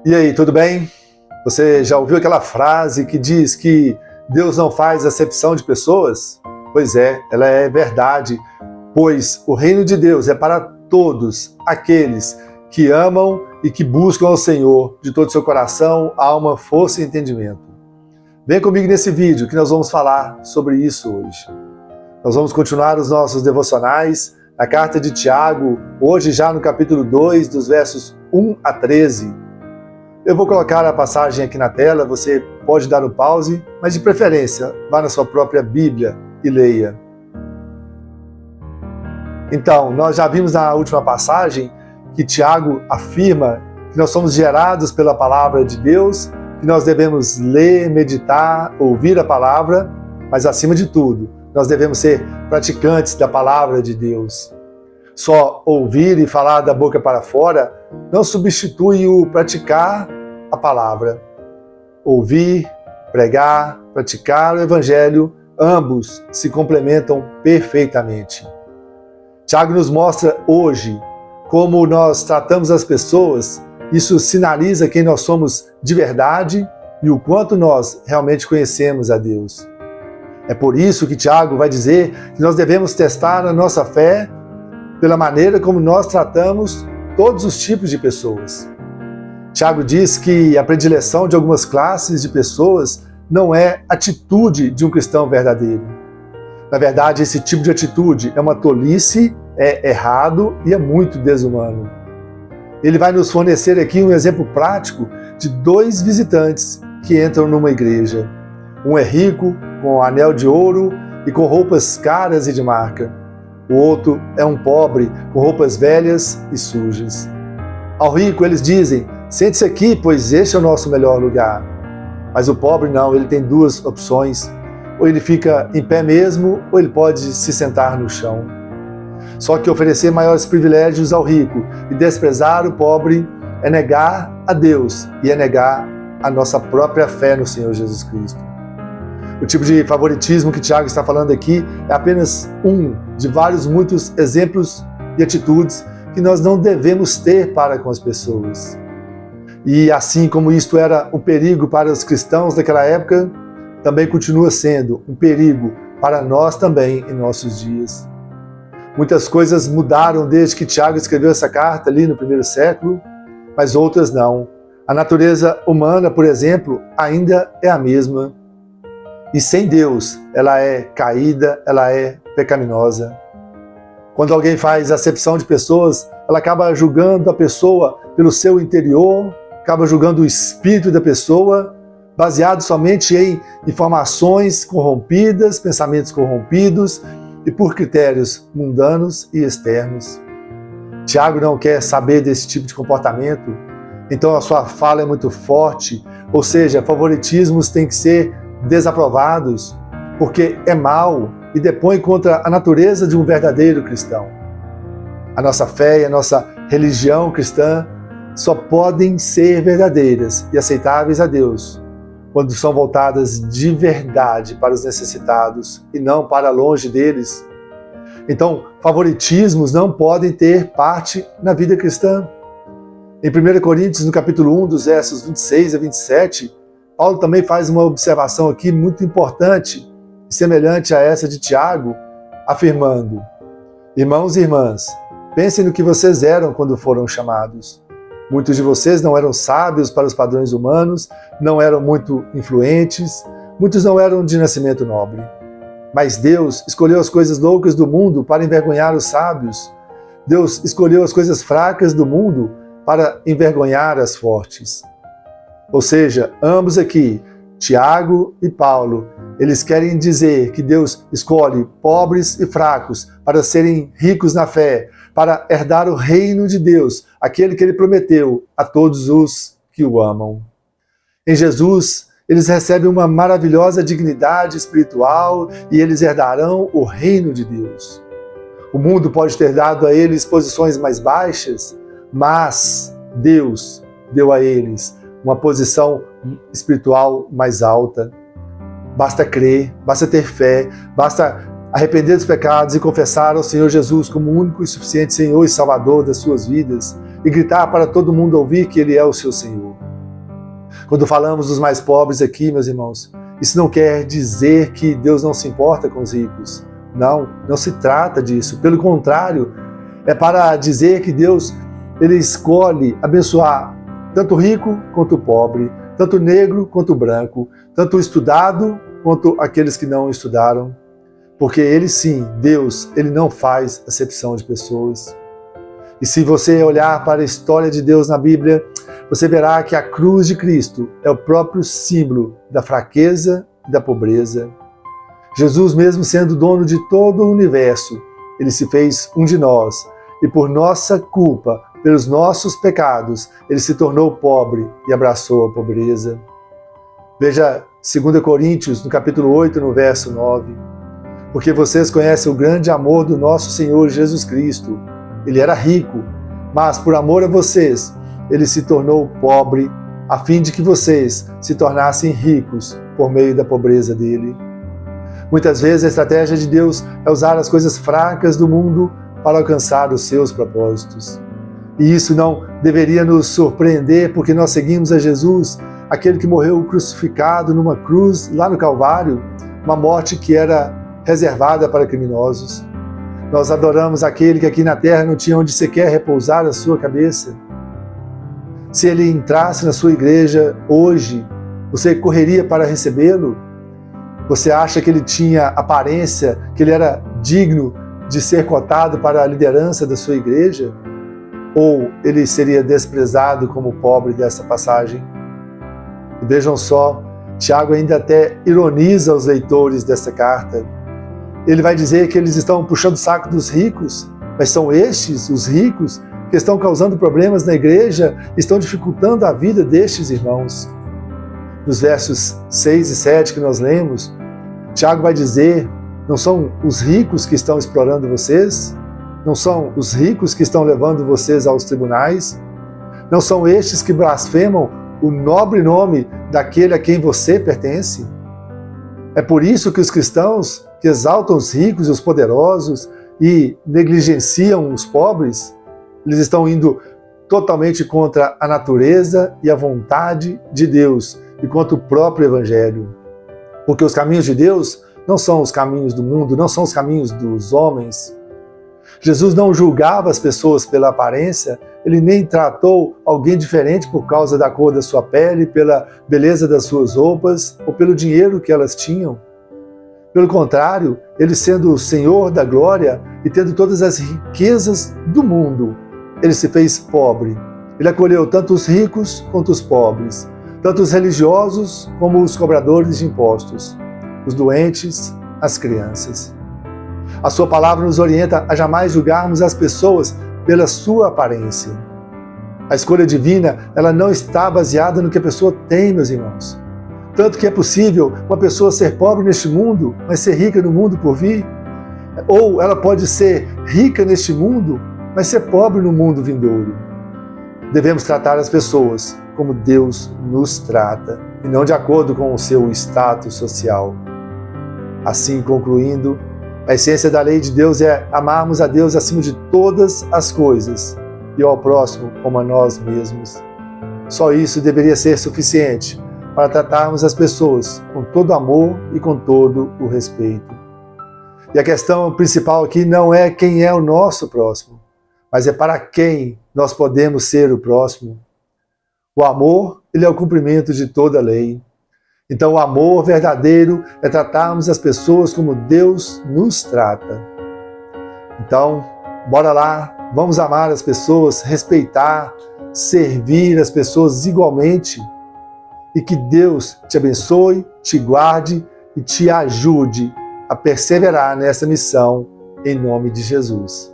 E aí, tudo bem? Você já ouviu aquela frase que diz que Deus não faz acepção de pessoas? Pois é, ela é verdade, pois o reino de Deus é para todos aqueles que amam e que buscam ao Senhor de todo o seu coração, alma, força e entendimento. Vem comigo nesse vídeo que nós vamos falar sobre isso hoje. Nós vamos continuar os nossos devocionais, a carta de Tiago, hoje já no capítulo 2, dos versos 1 a 13. Eu vou colocar a passagem aqui na tela, você pode dar um pause, mas de preferência, vá na sua própria Bíblia e leia. Então, nós já vimos na última passagem que Tiago afirma que nós somos gerados pela palavra de Deus, que nós devemos ler, meditar, ouvir a palavra, mas acima de tudo, nós devemos ser praticantes da palavra de Deus. Só ouvir e falar da boca para fora não substitui o praticar a palavra. Ouvir, pregar, praticar o evangelho, ambos se complementam perfeitamente. Tiago nos mostra hoje como nós tratamos as pessoas, isso sinaliza quem nós somos de verdade e o quanto nós realmente conhecemos a Deus. É por isso que Tiago vai dizer que nós devemos testar a nossa fé pela maneira como nós tratamos todos os tipos de pessoas. Tiago diz que a predileção de algumas classes de pessoas não é atitude de um cristão verdadeiro. Na verdade, esse tipo de atitude é uma tolice, é errado e é muito desumano. Ele vai nos fornecer aqui um exemplo prático de dois visitantes que entram numa igreja. Um é rico, com um anel de ouro e com roupas caras e de marca. O outro é um pobre, com roupas velhas e sujas. Ao rico eles dizem, sente-se aqui, pois este é o nosso melhor lugar. Mas o pobre não, ele tem duas opções. Ou ele fica em pé mesmo, ou ele pode se sentar no chão. Só que oferecer maiores privilégios ao rico e desprezar o pobre é negar a Deus e é negar a nossa própria fé no Senhor Jesus Cristo. O tipo de favoritismo que Tiago está falando aqui é apenas um de vários muitos exemplos e atitudes que nós não devemos ter para com as pessoas. E assim como isto era um perigo para os cristãos daquela época, também continua sendo um perigo para nós também em nossos dias. Muitas coisas mudaram desde que Tiago escreveu essa carta ali no primeiro século, mas outras não. A natureza humana, por exemplo, ainda é a mesma. E sem Deus, ela é caída, ela é pecaminosa. Quando alguém faz acepção de pessoas, ela acaba julgando a pessoa pelo seu interior, acaba julgando o espírito da pessoa, baseado somente em informações corrompidas, pensamentos corrompidos e por critérios mundanos e externos. Tiago não quer saber desse tipo de comportamento, então a sua fala é muito forte, ou seja, favoritismos têm que ser desaprovados, porque é mal e depõe contra a natureza de um verdadeiro cristão. A nossa fé e a nossa religião cristã só podem ser verdadeiras e aceitáveis a Deus quando são voltadas de verdade para os necessitados e não para longe deles. Então, favoritismos não podem ter parte na vida cristã. Em 1 Coríntios, no capítulo 1, dos versos 26 a 27, Paulo também faz uma observação aqui muito importante, semelhante a essa de Tiago, afirmando: irmãos e irmãs, pensem no que vocês eram quando foram chamados. Muitos de vocês não eram sábios para os padrões humanos, não eram muito influentes, muitos não eram de nascimento nobre. Mas Deus escolheu as coisas loucas do mundo para envergonhar os sábios. Deus escolheu as coisas fracas do mundo para envergonhar as fortes. Ou seja, ambos aqui, Tiago e Paulo, eles querem dizer que Deus escolhe pobres e fracos para serem ricos na fé, para herdar o reino de Deus, aquele que ele prometeu a todos os que o amam. Em Jesus, eles recebem uma maravilhosa dignidade espiritual e eles herdarão o reino de Deus. O mundo pode ter dado a eles posições mais baixas, mas Deus deu a eles uma posição espiritual mais alta. Basta crer, basta ter fé, basta arrepender dos pecados e confessar ao Senhor Jesus como o único e suficiente Senhor e Salvador das suas vidas e gritar para todo mundo ouvir que Ele é o seu Senhor. Quando falamos dos mais pobres aqui, meus irmãos, isso não quer dizer que Deus não se importa com os ricos. Não, não se trata disso. Pelo contrário, é para dizer que Deus, Ele escolhe abençoar tanto o rico quanto o pobre, tanto o negro quanto o branco, tanto o estudado quanto aqueles que não estudaram. Porque Ele sim, Deus, Ele não faz acepção de pessoas. E se você olhar para a história de Deus na Bíblia, você verá que a cruz de Cristo é o próprio símbolo da fraqueza e da pobreza. Jesus, mesmo sendo dono de todo o universo, Ele se fez um de nós. E por nossa culpa, pelos nossos pecados, Ele se tornou pobre e abraçou a pobreza. Veja 2 Coríntios, no capítulo 8, no verso 9. Porque vocês conhecem o grande amor do nosso Senhor Jesus Cristo. Ele era rico, mas por amor a vocês, Ele se tornou pobre, a fim de que vocês se tornassem ricos por meio da pobreza dele. Muitas vezes a estratégia de Deus é usar as coisas fracas do mundo para alcançar os seus propósitos. E isso não deveria nos surpreender, porque nós seguimos a Jesus, aquele que morreu crucificado numa cruz lá no Calvário, uma morte que era reservada para criminosos. Nós adoramos aquele que aqui na terra não tinha onde sequer repousar a sua cabeça. Se ele entrasse na sua igreja hoje, você correria para recebê-lo? Você acha que ele tinha aparência, que ele era digno de ser cotado para a liderança da sua igreja? Ou ele seria desprezado como pobre dessa passagem? E vejam só, Tiago ainda até ironiza os leitores dessa carta. Ele vai dizer que eles estão puxando o saco dos ricos, mas são estes, os ricos, que estão causando problemas na igreja, estão dificultando a vida destes irmãos. Nos versos 6 e 7 que nós lemos, Tiago vai dizer, não são os ricos que estão explorando vocês? Não são os ricos que estão levando vocês aos tribunais? Não são estes que blasfemam o nobre nome daquele a quem você pertence? É por isso que os cristãos que exaltam os ricos e os poderosos e negligenciam os pobres, eles estão indo totalmente contra a natureza e a vontade de Deus e contra o próprio Evangelho. Porque os caminhos de Deus não são os caminhos do mundo, não são os caminhos dos homens. Jesus não julgava as pessoas pela aparência, ele nem tratou alguém diferente por causa da cor da sua pele, pela beleza das suas roupas ou pelo dinheiro que elas tinham. Pelo contrário, ele sendo o Senhor da glória e tendo todas as riquezas do mundo, ele se fez pobre. Ele acolheu tanto os ricos quanto os pobres, tanto os religiosos como os cobradores de impostos, os doentes, as crianças. A sua palavra nos orienta a jamais julgarmos as pessoas pela sua aparência. A escolha divina, ela não está baseada no que a pessoa tem, meus irmãos. Tanto que é possível uma pessoa ser pobre neste mundo, mas ser rica no mundo por vir. Ou ela pode ser rica neste mundo, mas ser pobre no mundo vindouro. Devemos tratar as pessoas como Deus nos trata, e não de acordo com o seu status social. Assim, concluindo, a essência da lei de Deus é amarmos a Deus acima de todas as coisas e ao próximo como a nós mesmos. Só isso deveria ser suficiente para tratarmos as pessoas com todo amor e com todo o respeito. E a questão principal aqui não é quem é o nosso próximo, mas é para quem nós podemos ser o próximo. O amor, ele é o cumprimento de toda a lei. Então, o amor verdadeiro é tratarmos as pessoas como Deus nos trata. Então, bora lá, vamos amar as pessoas, respeitar, servir as pessoas igualmente. E que Deus te abençoe, te guarde e te ajude a perseverar nessa missão, em nome de Jesus.